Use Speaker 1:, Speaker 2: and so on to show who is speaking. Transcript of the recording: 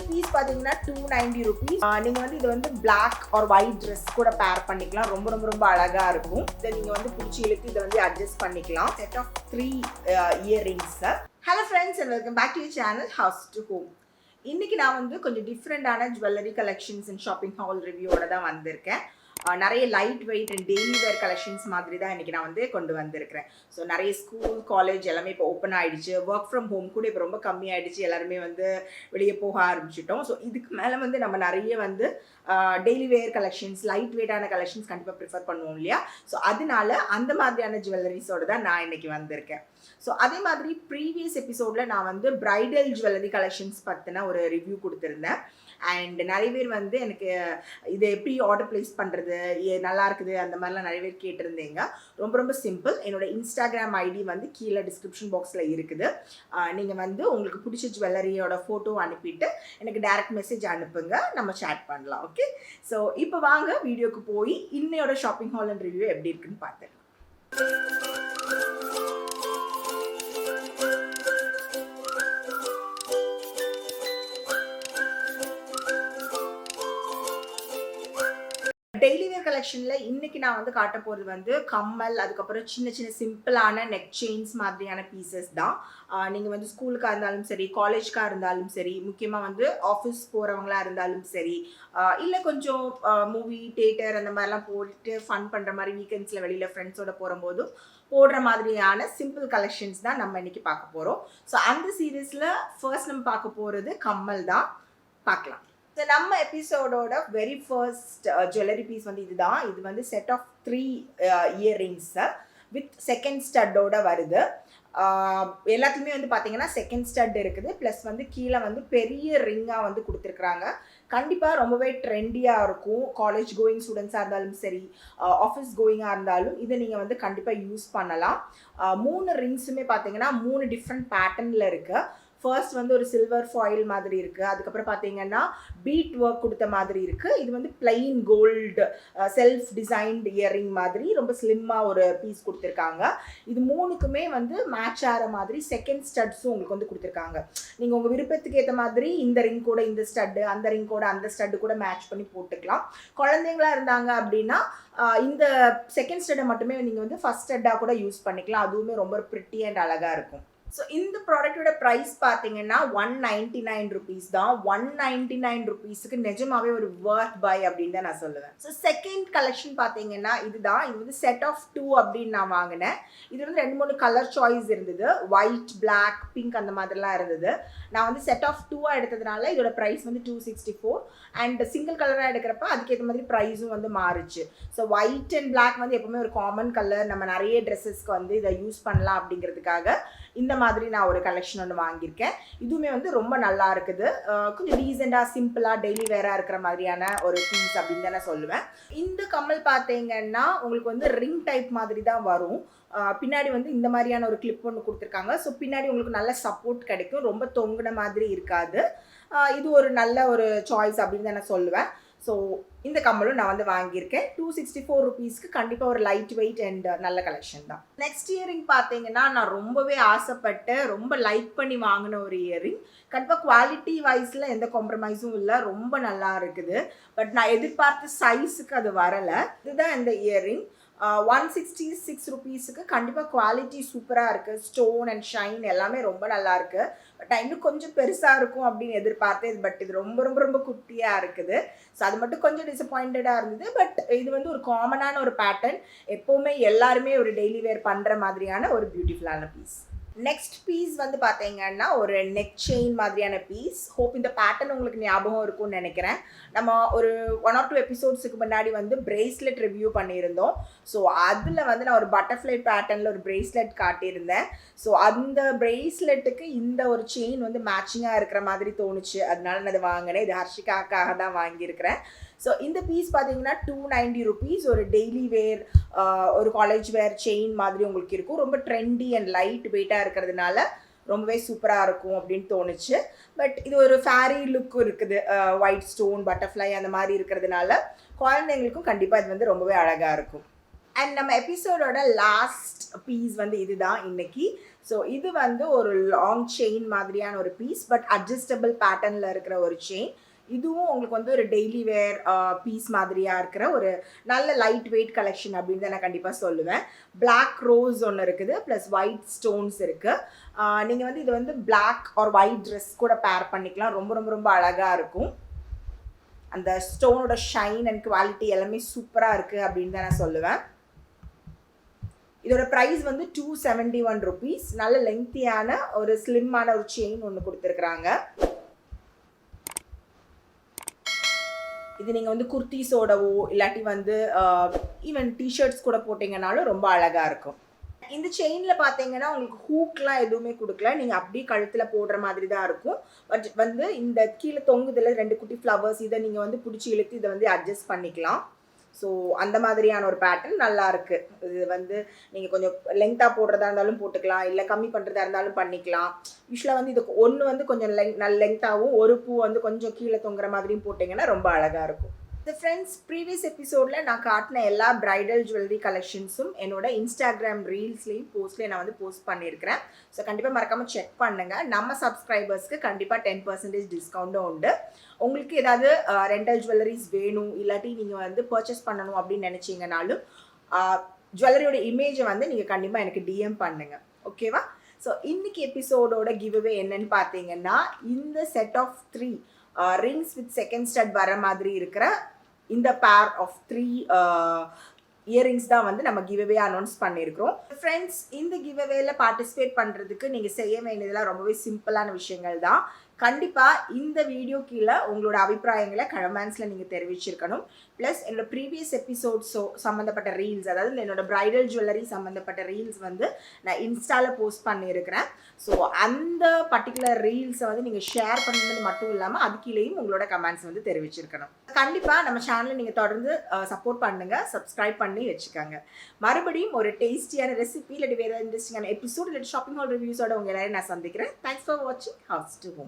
Speaker 1: Piece பார்த்தீங்கன்னா 290 rupees. நீங்கள் வந்து இது வந்து பிளாக் ஆர் ஒயிட் ட்ரெஸ் கூட பேர் பண்ணிக்கலாம். ரொம்ப ரொம்ப ரொம்ப அழகாக இருக்கும். இதை நீங்கள் வந்து பிடிச்சி இழுத்து இதை வந்து அட்ஜஸ்ட் பண்ணிக்கலாம். Set of 3 earrings. Hello friends and welcome back to your channel house to home. இன்னைக்கு நான் வந்து கொஞ்சம் டிஃப்ரெண்டான jewellery collections and shopping haul ரிவ்யூவோட தான் வந்திருக்கேன். நிறைய light weight and daily wear collections மாதிரி தான் இன்றைக்கி நான் வந்து கொண்டு வந்திருக்கிறேன். ஸோ நிறைய ஸ்கூல் காலேஜ் எல்லாமே இப்போ ஓப்பன் ஆகிடுச்சு. ஒர்க் ஃப்ரம் ஹோம் கூட இப்போ ரொம்ப கம்மி ஆகிடுச்சு. எல்லாருமே வந்து வெளியே போக ஆரம்பிச்சிட்டோம். ஸோ இதுக்கு மேலே வந்து நம்ம நிறைய வந்து டெய்லி வேர் கலெக்ஷன்ஸ், லைட் வெயிட்டான கலெக்ஷன்ஸ் கண்டிப்பாக ப்ரிஃபர் பண்ணுவோம் இல்லையா? ஸோ அதனால அந்த மாதிரியான ஜுவல்லரிஸோடு தான் நான் இன்றைக்கி வந்திருக்கேன். ஸோ அதே மாதிரி ப்ரீவியஸ் எபிசோடில் நான் வந்து பிரைடல் ஜுவல்லரி கலெக்ஷன்ஸ் பற்றின ஒரு ரிவ்யூ கொடுத்துருந்தேன். அண்ட் நிறைய பேர் வந்து எனக்கு இதை எப்படி ஆர்டர் பிளேஸ் பண்ணுறது, நல்லா இருக்குது அந்த மாதிரிலாம் நிறைய பேர் கேட்டிருந்தீங்க. ரொம்ப ரொம்ப சிம்பிள். என்னோட இன்ஸ்டாகிராம் ஐடி வந்து கீழே டிஸ்கிரிப்ஷன் பாக்ஸில் இருக்குது. நீங்கள் வந்து உங்களுக்கு பிடிச்ச ஜுவல்லரியோட ஃபோட்டோ அனுப்பிட்டு எனக்கு டைரக்ட் மெசேஜ் அனுப்புங்க, நம்ம சேட் பண்ணலாம். ஓகே, ஸோ இப்போ வாங்க வீடியோக்கு போய் இன்னையோட ஷாப்பிங் ஹால் அண்ட் ரிவ்யூ எப்படி இருக்குன்னு பார்த்துக்கலாம். டெய்லி வேர் கலெக்ஷனில் இன்றைக்கி நான் வந்து காட்ட போகிறது வந்து கம்மல், அதுக்கப்புறம் சின்ன சின்ன சிம்பிளான நெக் செயின்ஸ் மாதிரியான பீசஸ் தான். நீங்கள் வந்து ஸ்கூலுக்காக இருந்தாலும் சரி, காலேஜ்க்காக இருந்தாலும் சரி, முக்கியமாக வந்து ஆஃபீஸ் போகிறவங்களா இருந்தாலும் சரி, இல்லை கொஞ்சம் மூவி தியேட்டர் அந்த மாதிரிலாம் போட்டு ஃபன் பண்ணுற மாதிரி வீக்கெண்ட்ஸில் வெளியில் ஃப்ரெண்ட்ஸோட போகும்போதும் போடுற மாதிரியான சிம்பிள் கலெக்ஷன்ஸ் தான் நம்ம இன்றைக்கி பார்க்க போகிறோம். ஸோ அந்த சீரீஸில் ஃபர்ஸ்ட் நம்ம பார்க்க போகிறது கம்மல் தான். பார்க்கலாம். ஸோ நம்ம எபிசோடோட வெரி ஃபர்ஸ்ட் ஜுவல்லரி பீஸ் வந்து இதுதான். இது வந்து set of 3 earrings with second ஸ்டட்டோட வருது. எல்லாத்துலேயுமே வந்து பார்த்தீங்கன்னா செகண்ட் ஸ்டட் இருக்குது. ப்ளஸ் வந்து கீழே வந்து பெரிய ரிங்காக வந்து கொடுத்துருக்குறாங்க. கண்டிப்பாக ரொம்பவே ட்ரெண்டியாக இருக்கும். காலேஜ் கோயிங் ஸ்டூடெண்ட்ஸாக இருந்தாலும் சரி, ஆஃபீஸ் கோயிங்காக இருந்தாலும் இதை நீங்கள் வந்து கண்டிப்பாக யூஸ் பண்ணலாம். 3 ரிங்ஸுமே பார்த்தீங்கன்னா 3 டிஃப்ரெண்ட் பேட்டர்னில் இருக்குது. ஃபர்ஸ்ட் வந்து ஒரு சில்வர் ஃபாயில் மாதிரி இருக்குது. அதுக்கப்புறம் பார்த்தீங்கன்னா பீட் ஒர்க் கொடுத்த மாதிரி இருக்குது. இது வந்து plain gold self designed earring மாதிரி ரொம்ப ஸ்லிம்மாக ஒரு பீஸ் கொடுத்துருக்காங்க. இது 3க்குமே வந்து மேட்ச் ஆகிற மாதிரி செகண்ட் ஸ்டட்ஸும் உங்களுக்கு வந்து கொடுத்துருக்காங்க. நீங்கள் உங்கள் விருப்பத்துக்கு ஏற்ற மாதிரி இந்த ரிங் கூட இந்த ஸ்டட்டு, அந்த ரிங் கூட அந்த ஸ்டட்டு கூட மேட்ச் பண்ணி போட்டுக்கலாம். குழந்தைங்களா இருந்தாங்க அப்படின்னா இந்த செகண்ட் ஸ்டட்டை மட்டுமே நீங்கள் வந்து ஃபர்ஸ்ட் ஸ்டட்டாக கூட யூஸ் பண்ணிக்கலாம். அதுவுமே ரொம்ப ப்ரிட்டி அண்ட் அழகாக இருக்கும். ஸோ இந்த ப்ராடக்டோட ப்ரைஸ் பார்த்தீங்கன்னா 199 rupees தான். 199 rupeesக்கு நிஜமாவே ஒரு வர்த் பை அப்படின்னு தான் நான் சொல்லுவேன். ஸோ செகண்ட் கலெக்ஷன் பார்த்தீங்கன்னா இதுதான். இது வந்து செட் ஆஃப் 2 அப்படின்னு நான் வாங்கினேன். இது வந்து 2-3 கலர் சாய்ஸ் இருந்தது. ஒயிட், பிளாக், பிங்க் அந்த மாதிரிலாம் இருந்தது. நான் வந்து செட் ஆஃப் 2 எடுத்ததுனால இதோட ப்ரைஸ் வந்து 264. அண்ட் சிங்கிள் கலராக எடுக்கிறப்ப அதுக்கேற்ற மாதிரி ப்ரைஸும் வந்து மாறுச்சு. ஸோ ஒயிட் அண்ட் பிளாக் வந்து எப்பவுமே ஒரு காமன் கலர், நம்ம நிறைய ட்ரெஸ்ஸஸ்க்கு வந்து இதை யூஸ் பண்ணலாம் அப்படிங்கிறதுக்காக இந்த மாதிரி நான் ஒரு கலெக்ஷன் ஒன்று வாங்கியிருக்கேன். இதுவுமே வந்து ரொம்ப நல்லா இருக்குது. கொஞ்சம் டீசெண்டாக சிம்பிளாக டெய்லி வேராக இருக்கிற மாதிரியான ஒரு பீஸ் அப்படின்னு தான் நான் சொல்லுவேன். இந்த கம்மல் பார்த்தீங்கன்னா உங்களுக்கு வந்து ரிங் டைப் மாதிரி தான் வரும். பின்னாடி வந்து இந்த மாதிரியான ஒரு கிளிப் ஒன்று கொடுத்துருக்காங்க. ஸோ பின்னாடி உங்களுக்கு நல்ல சப்போர்ட் கிடைக்கும். ரொம்ப தொங்குன மாதிரி இருக்காது. இது ஒரு நல்ல ஒரு சாய்ஸ் அப்படின்னு தான் நான் சொல்லுவேன். ஸோ இந்த கம்மலும் நான் வந்து வாங்கியிருக்கேன். 264 rupeesக்கு கண்டிப்பாக ஒரு லைட் வெயிட் அண்ட் நல்ல கலெக்ஷன் தான். நெக்ஸ்ட் இயரிங் பார்த்தீங்கன்னா நான் ரொம்பவே ஆசைப்பட்டு ரொம்ப லைக் பண்ணி வாங்கின ஒரு இயரிங். கண்டிப்பாக குவாலிட்டி வைஸில் எந்த காம்ப்ரமைஸும் இல்லை, ரொம்ப நல்லா இருக்குது. பட் நான் எதிர்பார்த்த சைஸுக்கு அது வரலை. இதுதான் இந்த இயரிங். 166 rupeesக்கு கண்டிப்பாக குவாலிட்டி சூப்பராக இருக்குது. ஸ்டோன் அண்ட் ஷைன் எல்லாமே ரொம்ப நல்லா இருக்குது. பட் நான் இன்னும் கொஞ்சம் பெருசாக இருக்கும் அப்படின்னு எதிர்பார்த்தேன். பட் இது ரொம்ப ரொம்ப ரொம்ப குட்டியாக இருக்குது. ஸோ அது மட்டும் கொஞ்சம் டிசப்பாயிண்டடாக இருந்தது. பட் இது வந்து ஒரு காமனான ஒரு பேட்டர்ன். எப்போவுமே எல்லாருமே ஒரு டெய்லி வேர் பண்ணுற மாதிரியான ஒரு பியூட்டிஃபுல்லான பீஸ். நெக்ஸ்ட் பீஸ் வந்து பார்த்தீங்கன்னா ஒரு நெக் செயின் மாதிரியான பீஸ். ஹோப் இந்த பேட்டர்ன் உங்களுக்கு ஞாபகம் இருக்கும்னு நினைக்கிறேன். நம்ம ஒரு 1 or 2 எபிசோட்ஸுக்கு முன்னாடி வந்து பிரேஸ்லெட் ரிவ்யூ பண்ணியிருந்தோம். ஸோ அதில் வந்து நான் ஒரு பட்டர்ஃப்ளை பேட்டர்னில் ஒரு பிரேஸ்லெட் காட்டியிருந்தேன். ஸோ அந்த பிரேஸ்லெட்டுக்கு இந்த ஒரு செயின் வந்து மேட்சிங்காக இருக்கிற மாதிரி தோணுச்சு. அதனால நான் அதை வாங்கினேன். இது ஹர்ஷிகாக்காக தான் வாங்கியிருக்கிறேன். ஸோ இந்த பீஸ் பார்த்தீங்கன்னா 290 rupees. ஒரு டெய்லி வேர், ஒரு காலேஜ் வேர் செயின் மாதிரி உங்களுக்கு இருக்கும். ரொம்ப ட்ரெண்டி அண்ட் லைட் வெயிட்டாக இருக்கிறதுனால ரொம்பவே சூப்பராக இருக்கும் அப்படின்னு தோணுச்சு. பட் இது ஒரு ஃபேரி லுக்கும் இருக்குது. ஒயிட் ஸ்டோன், பட்டர்ஃப்ளை அந்த மாதிரி இருக்கிறதுனால குழந்தைங்களுக்கும் கண்டிப்பாக இது வந்து ரொம்பவே அழகாக இருக்கும். அண்ட் நம்ம எபிசோடோட லாஸ்ட் பீஸ் வந்து இதுதான் இன்னைக்கு. ஸோ இது வந்து ஒரு லாங் செயின் மாதிரியான ஒரு பீஸ், பட் அட்ஜஸ்டபிள் பேட்டர்னில் இருக்கிற ஒரு செயின். இதுவும் உங்களுக்கு வந்து ஒரு டெய்லி வேர் பீஸ் மாதிரியாக இருக்கிற ஒரு நல்ல லைட் வெயிட் கலெக்ஷன் அப்படின்னு தான் நான் கண்டிப்பாக சொல்லுவேன். பிளாக் ரோஸ் ஒன்று இருக்குது, ப்ளஸ் ஒயிட் ஸ்டோன்ஸ் இருக்குது. நீங்கள் வந்து இது வந்து பிளாக் ஆர் ஒயிட் ட்ரெஸ் கூட பேர் பண்ணிக்கலாம். ரொம்ப ரொம்ப ரொம்ப அழகாக இருக்கும். அந்த ஸ்டோனோட ஷைன் அண்ட் குவாலிட்டி எல்லாமே சூப்பராக இருக்குது அப்படின்னு தான் நான் சொல்லுவேன். இதோட ப்ரைஸ் வந்து 271 rupees. நல்ல லெங்க்தியான ஒரு ஸ்லிம்மான ஒரு செயின் ஒன்று கொடுத்துருக்குறாங்க. இது நீங்கள் வந்து குர்த்திஸோடவோ இல்லாட்டி வந்து ஈவன் டிஷர்ட்ஸ் கூட போட்டிங்கனாலும் ரொம்ப அழகாக இருக்கும். இந்த செயினில் பார்த்தீங்கன்னா உங்களுக்கு ஹூக்லாம் எதுவுமே கொடுக்கல, நீங்கள் அப்படியே கழுத்தில் போடுற மாதிரி தான் இருக்கும். பட் வந்து இந்த கீழே தொங்குதில் 2 குட்டி ஃப்ளவர்ஸ், இதை நீங்கள் வந்து பிடிச்சி இழுத்து இதை வந்து அட்ஜஸ்ட் பண்ணிக்கலாம். ஸோ அந்த மாதிரியான ஒரு பேட்டர்ன் நல்லா இருக்கு. இது வந்து நீங்கள் கொஞ்சம் லெங்க்த்தாக போடுறதா இருந்தாலும் போட்டுக்கலாம், இல்லை கம்மி பண்ணுறதா இருந்தாலும் பண்ணிக்கலாம். யூஸ்வலாக வந்து இது ஒன்று வந்து கொஞ்சம் நல்ல லெங்க்த்தாகவும் ஒரு பூ வந்து கொஞ்சம் கீழே தொங்குற மாதிரியும் போட்டிங்கன்னா ரொம்ப அழகாக இருக்கும். ஃப்ரெண்ட்ஸ், ப்ரீவியஸ் எபிசோடில் நான் காட்டின எல்லா பிரைடல் ஜுவல்லரி கலெக்ஷன்ஸும் என்னோட இன்ஸ்டாகிராம் ரீல்ஸ்லேயும் போஸ்ட்லேயும் நான் வந்து போஸ்ட் பண்ணியிருக்கிறேன். ஸோ கண்டிப்பாக மறக்காமல் செக் பண்ணுங்கள். நம்ம சப்ஸ்கிரைபர்ஸ்க்கு கண்டிப்பாக 10% டிஸ்கவுண்ட்டும் உண்டு. உங்களுக்கு ஏதாவது ரெண்டல் ஜுவல்லரிஸ் வேணும், இல்லாட்டி நீங்கள் வந்து பர்ச்சேஸ் பண்ணணும் அப்படின்னு நினச்சிங்கனாலும் ஜுவல்லரியோட இமேஜை வந்து நீங்கள் கண்டிப்பாக எனக்கு டிஎம் பண்ணுங்கள். ஓகேவா? ஸோ இன்னைக்கு எபிசோடோட கிவ்அவே என்னன்னு பார்த்தீங்கன்னா, இந்த set of 3 rings with second stud வர மாதிரி இருக்கிற இந்த பேர் ஆஃப் 3 இயரிங்ஸ் தான் வந்து நம்ம கிவ்அவே அனௌன்ஸ் பண்ணியிருக்கிறோம். ஃப்ரெண்ட்ஸ், இந்த கிவ்அவேல பார்ட்டிசிபேட் பண்ணுறதுக்கு நீங்கள் செய்ய வேண்டியதெல்லாம் ரொம்பவே சிம்பிளான விஷயங்கள் தான். கண்டிப்பாக இந்த வீடியோ கீழே உங்களோட அபிப்பிராயங்களை கமெண்ட்ஸில் நீங்கள் தெரிவிச்சிருக்கணும். ப்ளஸ் என்னோட ப்ரீவியஸ் எபிசோட்ஸோ சம்மந்தப்பட்ட ரீல்ஸ், அதாவது என்னோட பிரைடல் ஜுவல்லரி சம்மந்தப்பட்ட ரீல்ஸ் வந்து நான் இன்ஸ்டாவில் போஸ்ட் பண்ணியிருக்கிறேன். ஸோ அந்த பர்டிகுலர் ரீல்ஸை வந்து நீங்கள் ஷேர் பண்ணுறது மட்டும் இல்லாமல் அது கீழேயும் உங்களோட கமெண்ட்ஸ் வந்து தெரிவிச்சிருக்கணும். கண்டிப்பாக நம்ம சேனலை நீங்கள் தொடர்ந்து சப்போர்ட் பண்ணுங்கள், சப்ஸ்கிரைப் பண்ணி வச்சுக்கோங்க. மறுபடியும் ஒரு டேஸ்டியான ரெசிபி இல்லாட்டி வேறு இன்ட்ரெஸ்டிங்கான எபிசோட் இல்லாட்டி ஷாப்பிங் ஹால் ரிவ்யூஸோட உங்கள் எல்லாரையும் நான் சந்திக்கிறேன். தேங்க்ஸ் ஃபார் வாட்சிங் ஹவுஸ் டு ஹோம்.